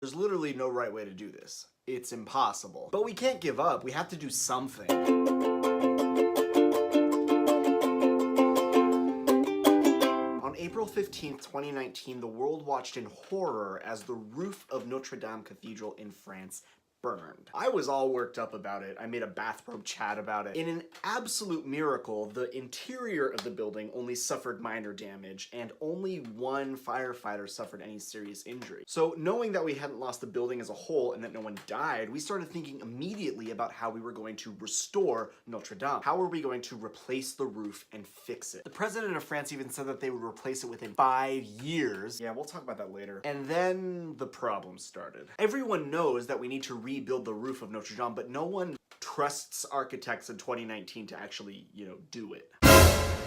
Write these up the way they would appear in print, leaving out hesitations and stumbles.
There's literally no right way to do this. It's impossible. But we can't give up. We have to do something. On April 15th, 2019, the world watched in horror as the roof of Notre Dame Cathedral in France burned. I was all worked up about it. I made a bathrobe chat about it. In an absolute miracle, the interior of the building only suffered minor damage, and only one firefighter suffered any serious injury. So knowing that we hadn't lost the building as a whole and that no one died, we started thinking immediately about how we were going to restore Notre Dame. How were we going to replace the roof and fix it? The president of France even said that they would replace it within 5 years. Yeah, we'll talk about that later. And then the problem started. Everyone knows that we need to rebuild the roof of Notre Dame, but no one trusts architects in 2019 to actually, do it.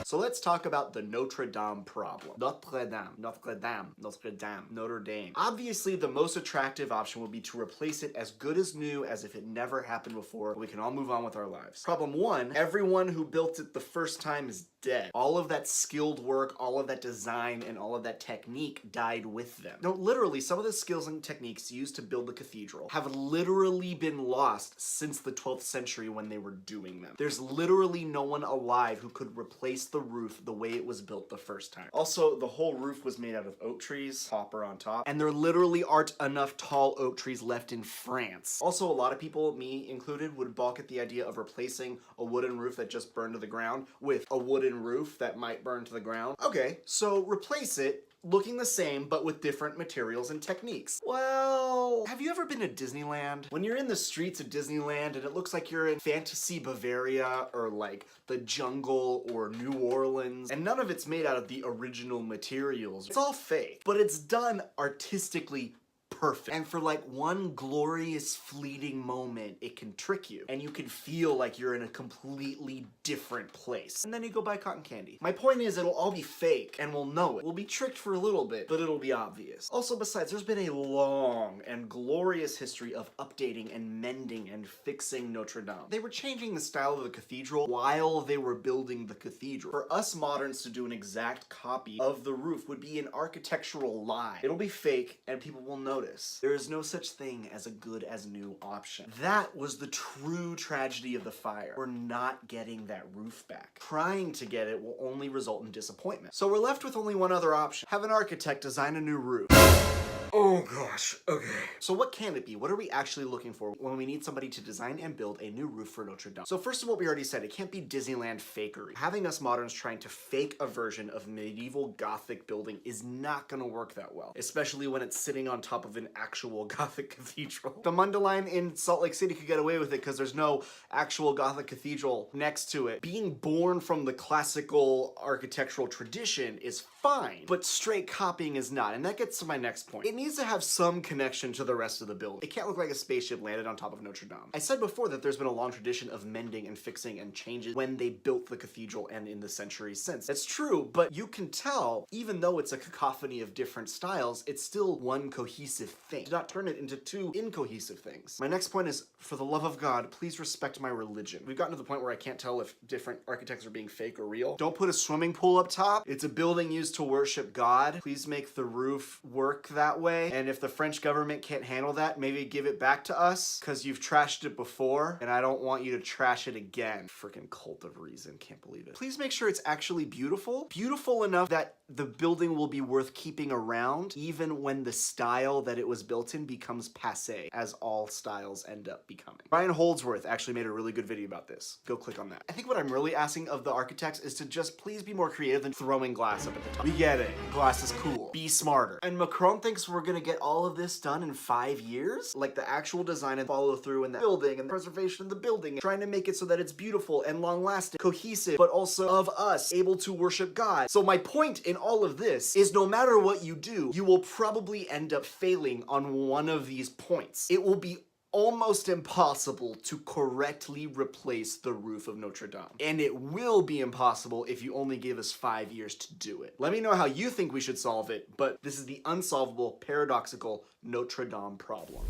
So let's talk about the Notre Dame problem. Notre Dame, Notre Dame, Notre Dame, Notre Dame. Obviously, the most attractive option would be to replace it as good as new, as if it never happened before. We can all move on with our lives. Problem one, everyone who built it the first time is dead. All of that skilled work, all of that design, and all of that technique died with them. No, literally, some of the skills and techniques used to build the cathedral have literally been lost since the 12th century when they were doing them. There's literally no one alive who could replace the roof the way it was built the first time. Also, the whole roof was made out of oak trees, hopper on top, and there literally aren't enough tall oak trees left in France. Also, a lot of people, me included, would balk at the idea of replacing a wooden roof that just burned to the ground with a wooden roof that might burn to the ground. Okay, so replace it looking the same but with different materials and techniques. Well, have you ever been to Disneyland? When you're in the streets of Disneyland and it looks like you're in fantasy Bavaria or like the jungle or New Orleans, and none of it's made out of the original materials. It's all fake, but it's done artistically perfect. And for like one glorious fleeting moment, it can trick you and you can feel like you're in a completely different place. And then you go buy cotton candy. My point is, it'll all be fake and we'll know it. We'll be tricked for a little bit, but it'll be obvious. Also, besides, there's been a long and glorious history of updating and mending and fixing Notre Dame. They were changing the style of the cathedral while they were building the cathedral. For us moderns to do an exact copy of the roof would be an architectural lie. It'll be fake and people will notice. There is no such thing as a good as new option. That was the true tragedy of the fire. We're not getting that roof back. Trying to get it will only result in disappointment. So we're left with only one other option. Have an architect design a new roof. Oh gosh, okay. So what can it be? What are we actually looking for when we need somebody to design and build a new roof for Notre Dame? So first of all, we already said, it can't be Disneyland fakery. Having us moderns trying to fake a version of medieval Gothic building is not gonna work that well, especially when it's sitting on top of an actual Gothic cathedral. The Mundelein in Salt Lake City could get away with it because there's no actual Gothic cathedral next to it. Being born from the classical architectural tradition is fine, but straight copying is not, and that gets to my next point. It needs to have some connection to the rest of the building. It can't look like a spaceship landed on top of Notre Dame. I said before that there's been a long tradition of mending and fixing and changes when they built the cathedral and in the centuries since. That's true, but you can tell, even though it's a cacophony of different styles, it's still one cohesive thing. Do not turn it into two incohesive things. My next point is, for the love of God, please respect my religion. We've gotten to the point where I can't tell if different architects are being fake or real. Don't put a swimming pool up top. It's a building used to worship God. Please make the roof work that way. And if the French government can't handle that, maybe give it back to us, because you've trashed it before, and I don't want you to trash it again. Freaking cult of reason, can't believe it. Please make sure it's actually beautiful. Beautiful enough that the building will be worth keeping around, even when the style that it was built in becomes passé, as all styles end up becoming. Brian Holdsworth actually made a really good video about this. Go click on that. I think what I'm really asking of the architects is to just please be more creative than throwing glass up at the top. We get it. Glass is cool. Be smarter. And Macron thinks we're gonna get all of this done in 5 years? Like the actual design and follow through in the building and the preservation of the building, trying to make it so that it's beautiful and long lasting, cohesive, but also of us, able to worship God. So my point in all of this is, no matter what you do, you will probably end up failing on one of these points. It will be almost impossible to correctly replace the roof of Notre Dame. And it will be impossible if you only give us 5 years to do it. Let me know how you think we should solve it, but this is the unsolvable, paradoxical Notre Dame problem.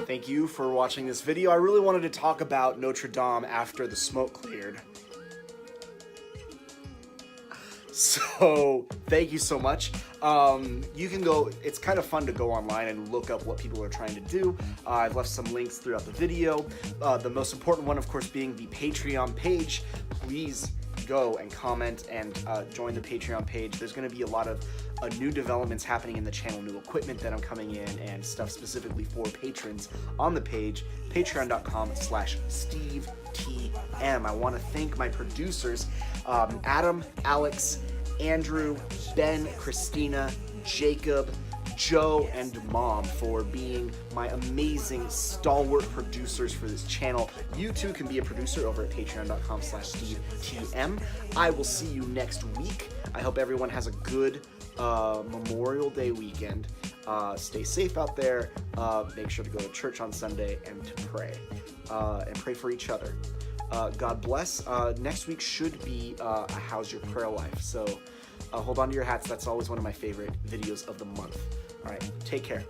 Thank you for watching this video. I really wanted to talk about Notre Dame after the smoke cleared. So thank you so much. You can go, it's kind of fun to go online and look up what people are trying to do. I've left some links throughout the video. The most important one, of course, being the Patreon page. Please go and comment and join the Patreon page. There's going to be a lot of new developments happening in the channel, new equipment that I'm coming in, and stuff specifically for patrons on the page, patreon.com/SteveTM. I want to thank my producers, Adam, Alex, Andrew, Ben, Christina, Jacob, Joe, and Mom for being my amazing stalwart producers for this channel. You too can be a producer over at patreon.com/SteveTM. I will see you next week. I hope everyone has a good Memorial Day weekend. Stay safe out there. Make sure to go to church on Sunday and to pray. And pray for each other. God bless. Next week should be a How's Your Prayer Life? So hold on to your hats. That's always one of my favorite videos of the month. All right, take care.